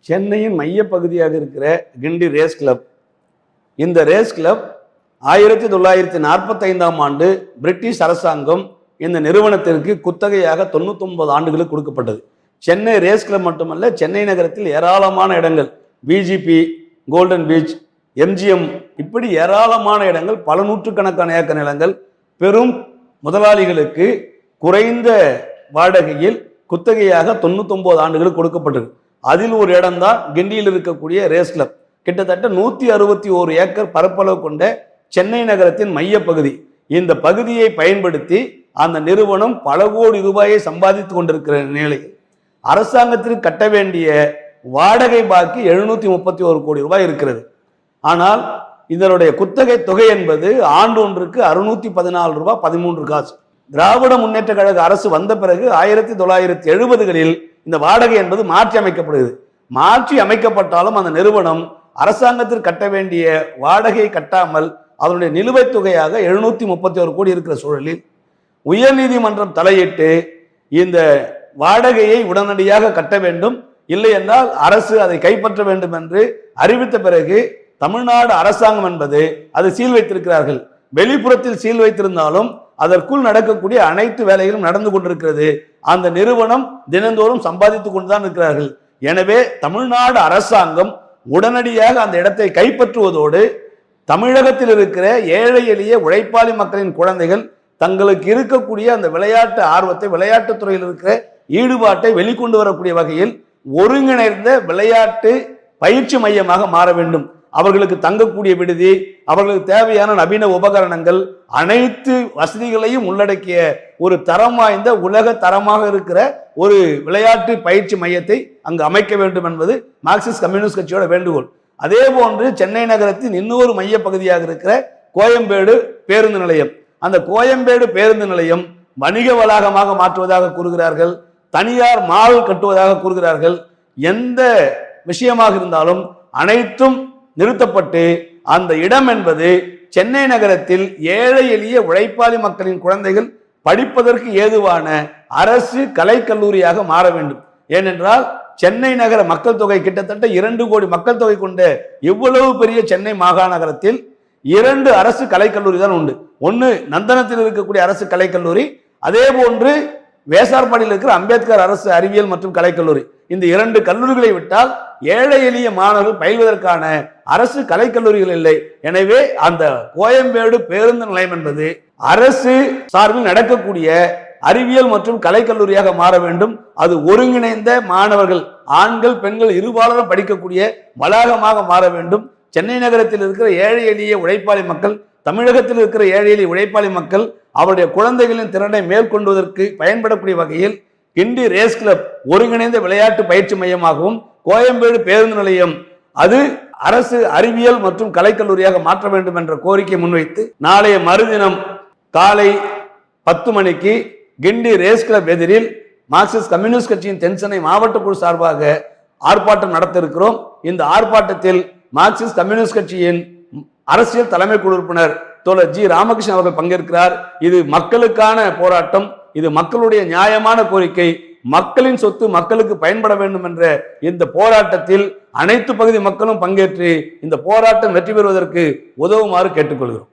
சென்னையின் மையப்பகுதியாக இருக்கிற கிண்டி race club, இந்த ரேஸ் கிளப் 1945ஆம் ஆண்டு பிரிட்டிஷ் அரசாங்கம் இந்த நிறுவனத்திற்கு குத்தகையாக 99 ஆண்டுகளுக்கு கொடுக்கப்பட்டது. சென்னை ரேஸ் கிளப் மட்டுமல்ல, சென்னை நகரத்தில் ஏராளமான இடங்கள், பிஜிபி, கோல்டன் பீச், எம்ஜிஎம், இப்படி ஏராளமான இடங்கள், பல நூற்றுக்கணக்கான ஏக்கர் நிலங்கள் பெரும் முதலாளிகளுக்கு குறைந்த வாடகையில் குத்தகையாக 99 ஆண்டுகளுக்கு கொடுக்கப்பட்டது. அதில் ஒரு இடம்தான் கிண்டியில் இருக்கக்கூடிய ரேஸ் கிளப். கிட்டத்தட்ட 161 ஏக்கர் பரப்பளவு கொண்ட சென்னை நகரத்தின் மையப்பகுதி. இந்த பகுதியை பயன்படுத்தி அந்த நிறுவனம் பல கோடி ரூபாயை சம்பாதித்து கொண்டிருக்கிற நிலையில் அரசாங்கத்திற்கு கட்ட வேண்டிய வாடகை பாக்கி 731 கோடி ரூபாய் இருக்கிறது. ஆனால் இதனுடைய குத்தகை தொகை என்பது ஆண்டு ஒன்றுக்கு 614 ரூபாய் 13 காசு. திராவிட முன்னேற்ற கழக அரசு வந்த பிறகு 1970களில் இந்த வாடகை என்பது மாற்றி அமைக்கப்படுகிறது. மாற்றி அமைக்கப்பட்டாலும் அந்த நிறுவனம் அரசாங்கத்திற்கு கட்ட வேண்டிய வாடகை கட்டாமல் அதனுடைய நிலுவைத் தொகையாக 731 கோடி இருக்கிற சூழலில் உயர்நீதிமன்றம் தலையிட்டு இந்த வாடகையை உடனடியாக கட்ட வேண்டும், இல்லை என்றால் அரசு அதை கைப்பற்ற வேண்டும் என்று அறிவித்த பிறகு தமிழ்நாடு அரசாங்கம் என்பது அது சீல் வைத்திருக்கிறார்கள். வெளிப்புறத்தில் சீல் வைத்திருந்தாலும் அதற்குள் நடக்கக்கூடிய அனைத்து வேலைகளும் நடந்து கொண்டிருக்கிறது. அந்த நிறுவனம் தினந்தோறும் சம்பாதித்துக் கொண்டுதான் இருக்கிறார்கள். எனவே தமிழ்நாடு அரசாங்கம் உடனடியாக அந்த இடத்தை கைப்பற்றுவதோடு தமிழகத்தில் இருக்கிற ஏழை எளிய உழைப்பாளி மக்களின் குழந்தைகள் தங்களுக்கு இருக்கக்கூடிய அந்த விளையாட்டு ஆர்வத்தை, விளையாட்டுத் துறையில் இருக்கிற ஈடுபாட்டை வெளிக்கொண்டு வரக்கூடிய வகையில் ஒருங்கிணைந்த விளையாட்டு பயிற்சி மையமாக மாற வேண்டும். அவர்களுக்கு தங்கக்கூடிய விடுதி, அவர்களுக்கு தேவையான நவீன உபகரணங்கள், அனைத்து வசதிகளையும் உள்ளடக்கிய ஒரு தரம் வாய்ந்த உலக தரமாக இருக்கிற ஒரு விளையாட்டு பயிற்சி மையத்தை அங்கு அமைக்க வேண்டும் என்பது மார்க்சிஸ்ட் கம்யூனிஸ்ட் கட்சியோட வேண்டுகோள். அதே போன்று சென்னை நகரத்தின் இன்னொரு மைய பகுதியாக இருக்கிற கோயம்பேடு பேருந்து நிலையம், அந்த கோயம்பேடு பேருந்து நிலையம் வணிக வளாகமாக மாற்றுவதாக கூறுகிறார்கள், தனியார் மால் கட்டுவதாக கூறுகிறார்கள். எந்த விஷயமாக இருந்தாலும் அனைத்தும் நிறுத்தப்பட்டு அந்த இடம் என்பது சென்னை நகரத்தில் ஏழை எளிய உழைப்பாளி மக்களின் குழந்தைகள் படிப்பதற்கு ஏதுவான அரசு கலைக்கல்லூரியாக மாற வேண்டும். ஏனென்றால் சென்னை நகர மக்கள் தொகை கிட்டத்தட்ட 2 கோடி மக்கள் தொகை கொண்ட இவ்வளவு பெரிய சென்னை மாகாணத்தில் 2 அரசு கலைக்கல்லூரி தான் உண்டு. ஒன்று நந்தனத்தில் இருக்கக்கூடிய அரசு கலைக்கல்லூரி, அதே போன்று வேசார்பாடியில் இருக்கிற அம்பேத்கர் அரசு அறிவியல் மற்றும் கலைக்கல்லூரி. இந்த 2 கல்லூரிகளை விட்டால் ஏழை எளிய மாணவர்கள் பயில்வதற்கான அரசு கலைக்கல்லூரிகள் இல்லை. எனவே அந்த கோயம்பேடு பேருந்து நிலையம் என்பது அரசு சார்பில் நடக்கக்கூடிய அறிவியல் மற்றும் கலைக்கல்லூரியாக மாற வேண்டும். அது ஒருங்கிணைந்த மாணவர்கள், ஆண்கள் பெண்கள் இருபாலரும் படிக்கக்கூடிய வளாகமாக மாற வேண்டும். சென்னை நகரத்தில் இருக்கிற ஏழை எளிய உழைப்பாளி மக்கள், தமிழகத்தில் இருக்கிற ஏழை எளிய உழைப்பாளி மக்கள் அவருடைய குழந்தைகளின் திறனை மேற்கொண்டுவதற்கு பயன்படக்கூடிய வகையில் கிண்டி ரேஸ் கிளப் ஒருங்கிணைந்த விளையாட்டு பயிற்சி மையமாகவும், கோயம்பேடு பேருந்து நிலையம் அது அரசு அறிவியல் மற்றும் கலைக்கல்லூரியாக மாற்ற வேண்டும் என்ற கோரிக்கை முன்வைத்து நாளைய மறுதினம் காலை 10 மணிக்கு கிண்டி ரேஸ் கிளப் எதிரில் மார்க்சிஸ்ட் கம்யூனிஸ்ட் கட்சியின் தென்சென்னை மாவட்ட குழு சார்பாக ஆர்ப்பாட்டம் நடத்த இருக்கிறோம். இந்த ஆர்ப்பாட்டத்தில் மார்க்சிஸ்ட் கம்யூனிஸ்ட் கட்சியின் அரசியல் தலைமை குழு உறுப்பினர் தோழர் ஜி ராமகிருஷ்ணன் அவர்கள் பங்கேற்கிறார். இது மக்களுக்கான போராட்டம், இது மக்களுடைய நியாயமான கோரிக்கை, மக்களின் சொத்து மக்களுக்கு பயன்பட வேண்டும் என்ற இந்த போராட்டத்தில் அனைத்து பகுதி மக்களும் பங்கேற்று இந்த போராட்டம் வெற்றி பெறுவதற்கு உதவுமாறு கேட்டுக்கொள்கிறோம்.